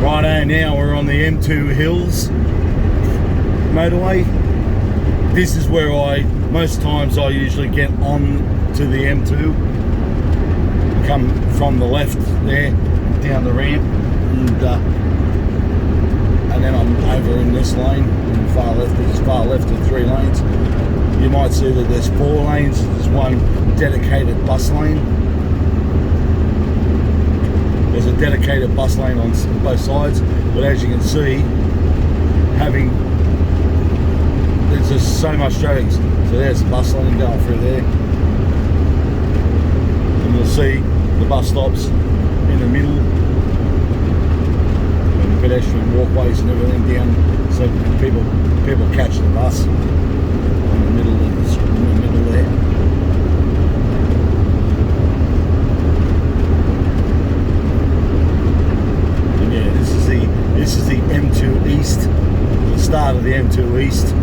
Righto, now we're on the M2 Hills motorway. This is where most times I usually get on to the M2. Come from the left there, down the ramp, and then I'm over in this lane, in the far left. There's far left of 3 lanes. You might see that there's 4 lanes. There's one dedicated bus lane. There's a dedicated bus lane on both sides, but as you can see, there's just so much traffic. So there's the bus lane going through there, and you'll see the bus stops in the middle, and pedestrian walkways and everything down, so people catch the bus in the middle there. This is the M2 East, the start of the M2 East.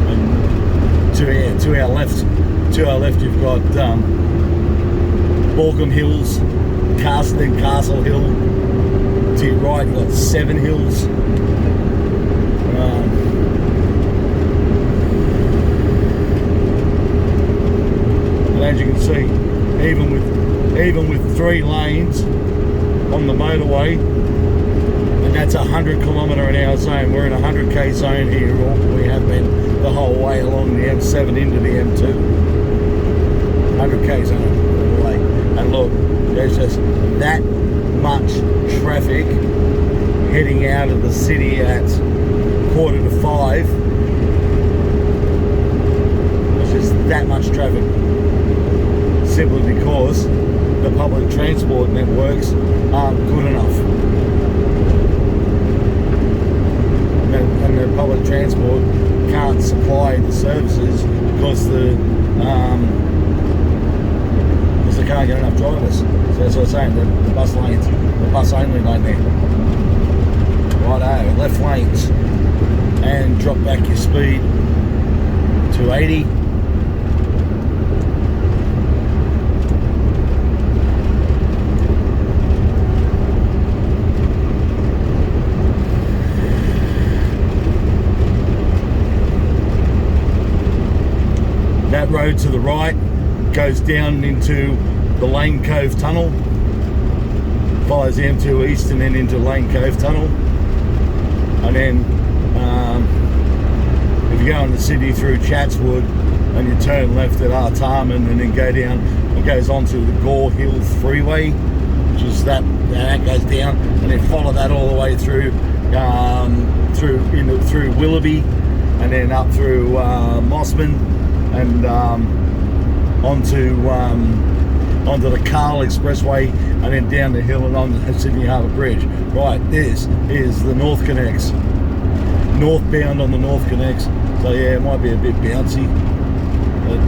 And to our left you've got Borkham Hills, Castle Hill. To your right you've got 7 Hills. And as you can see, even with 3 lanes on the motorway, and that's a 100km/h zone. We're in a 100k zone here, or we have been the whole way along the M7 into the M2. 100k zone all the way. And look, there's just that much traffic heading out of the city at 4:45. There's just that much traffic, simply because the public transport networks aren't good enough. And the public transport can't supply the services because they can't get enough drivers. So that's what I'm saying, the bus only lane there. Righto, left lanes, and drop back your speed to 80. That road to the right goes down into the Lane Cove Tunnel, follows the M2 East and then into Lane Cove Tunnel. And then if you go in the city through Chatswood and you turn left at Artarmon and then go down, it goes onto the Gore Hill Freeway, which is that goes down, and then follow that all the way through through Willoughby, and then up through Mossman, and onto the Carl Expressway, and then down the hill and on the Sydney Harbour Bridge. Right, this is the NorthConnex, northbound on the NorthConnex. So yeah, it might be a bit bouncy, but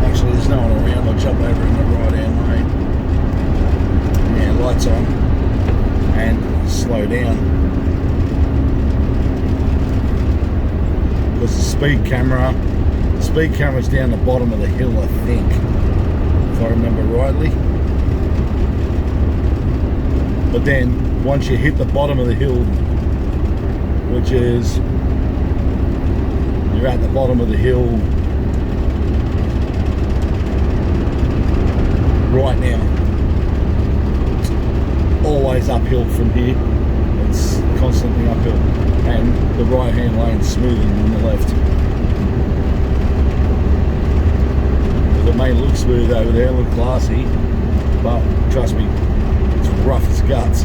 actually there's no one around. I'll jump over in the right hand lane. Yeah, lights on, and slow down, because the speed camera's down the bottom of the hill, I think, if I remember rightly. But then once you hit the bottom of the hill, which is, you're at the bottom of the hill right now, it's always uphill from here. It's constantly uphill, and the right hand lane's smoother than the left. It may look smooth over there, look classy, but trust me, it's rough as guts.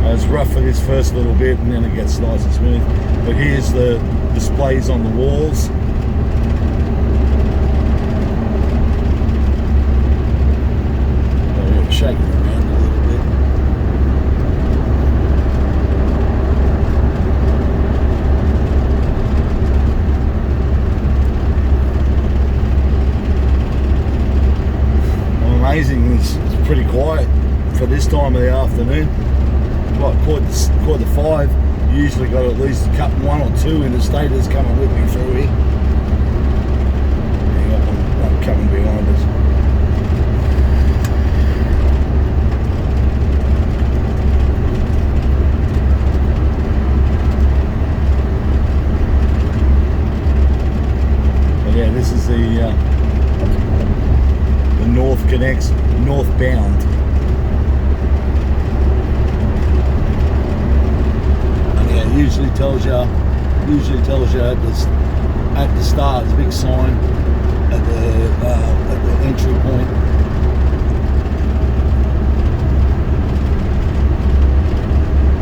It's rough for this first little bit, and then it gets nice and smooth. But here's the displays on the walls. Oh, shaking around a little bit. Amazing, it's pretty quiet for this time of the afternoon. Like quarter to 5, you usually got at least a couple, 1 or 2 interstaters coming with me through here. Hang on, I'm coming behind us. NorthConnex northbound. And yeah, it usually tells you at the start. There's a big sign at the entry point.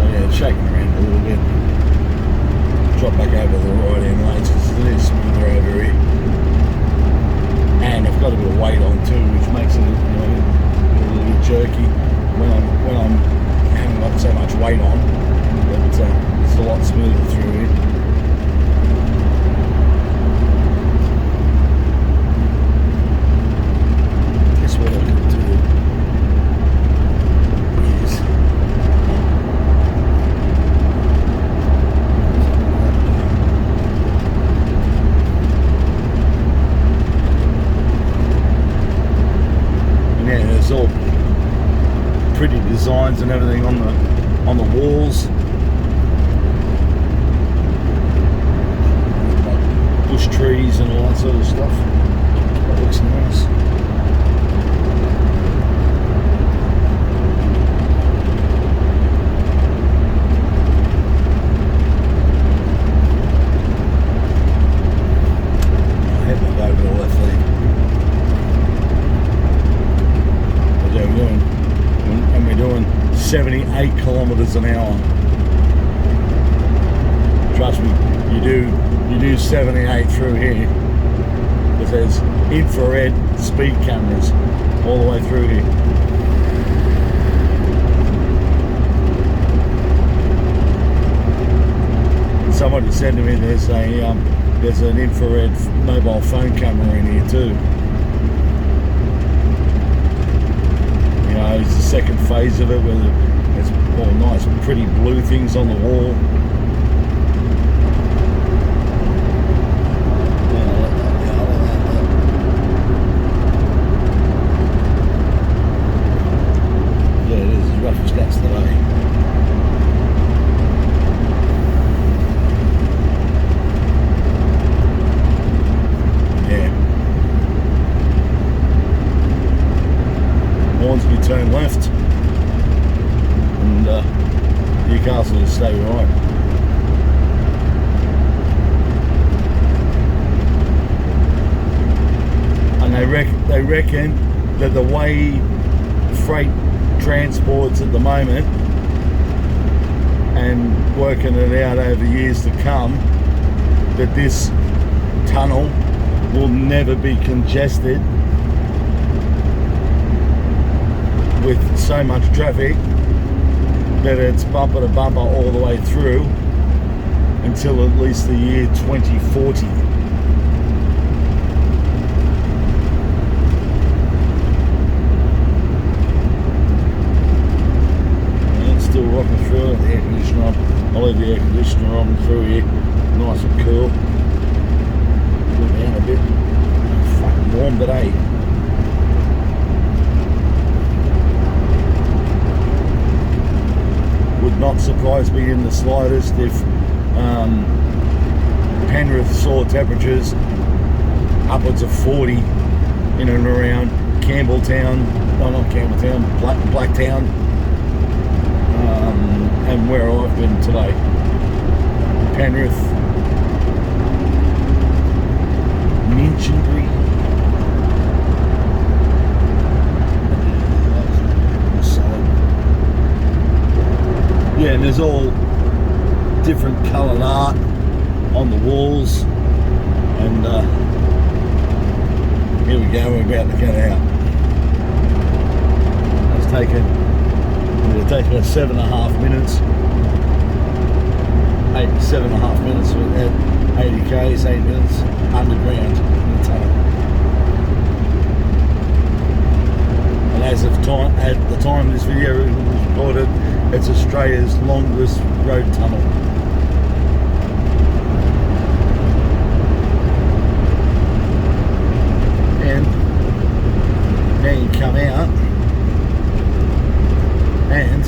Oh yeah, it's shaking around a little bit. Drop back over the right hand lanes because it is smoother over here. And I've got a bit of weight on too, which makes it, you know, a little bit jerky when I'm haven't got so much weight on. But it's a lot smoother through here. Guess what I can do is there's all pretty designs and everything on the walls. Bush trees and all that sort of stuff. That looks nice. I had my go with all that thing. And we're doing 78 kilometers an hour. Trust me, you do 78 through here because there's infrared speed cameras all the way through here. Somebody said to me there's an infrared mobile phone camera in here too. It's the second phase of it where there's all nice pretty blue things on the wall. Yeah, it is as rough as guts today. You turn left and Newcastle will stay right. And they reckon that the way freight transports at the moment and working it out over years to come, that this tunnel will never be congested with so much traffic that it's bumper to bumper all the way through until at least the year 2040. And it's still rocking through it, the air conditioner on. I'll leave the air conditioner on through here, nice and cool. Cool down a bit. Fucking warm today. Would not surprise me in the slightest if Penrith saw temperatures upwards of 40 in and around Campbelltown, no, not Campbelltown, Blacktown, and where I've been today. Penrith, Minchinbury. Yeah, and there's all different coloured art on the walls, and here we go, we're about to get out. It'll take us 7.5 minutes, 7.5 minutes at 80 k's, 8 minutes underground in the tunnel. And as of time, at the time this video was recorded, it's Australia's longest road tunnel. And now you come out and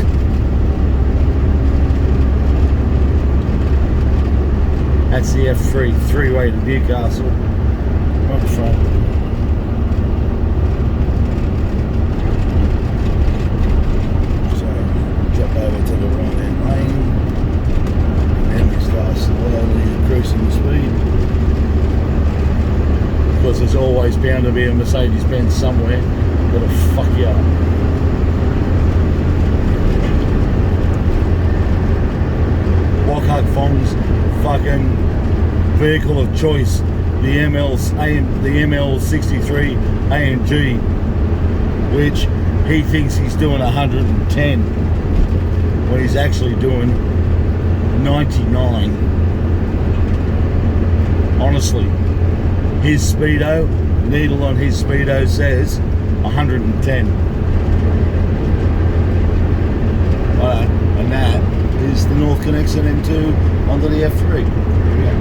that's the Freeway to Newcastle right in front. Mercedes-Benz somewhere that'll fuck you up. Lockhart Fong's fucking vehicle of choice, the ML63 AMG, which he thinks he's doing 110 when he's actually doing 99. Honestly, his speedo, needle on his speedo says 110. And that is the NorthConnex M2 under the F3. Yeah.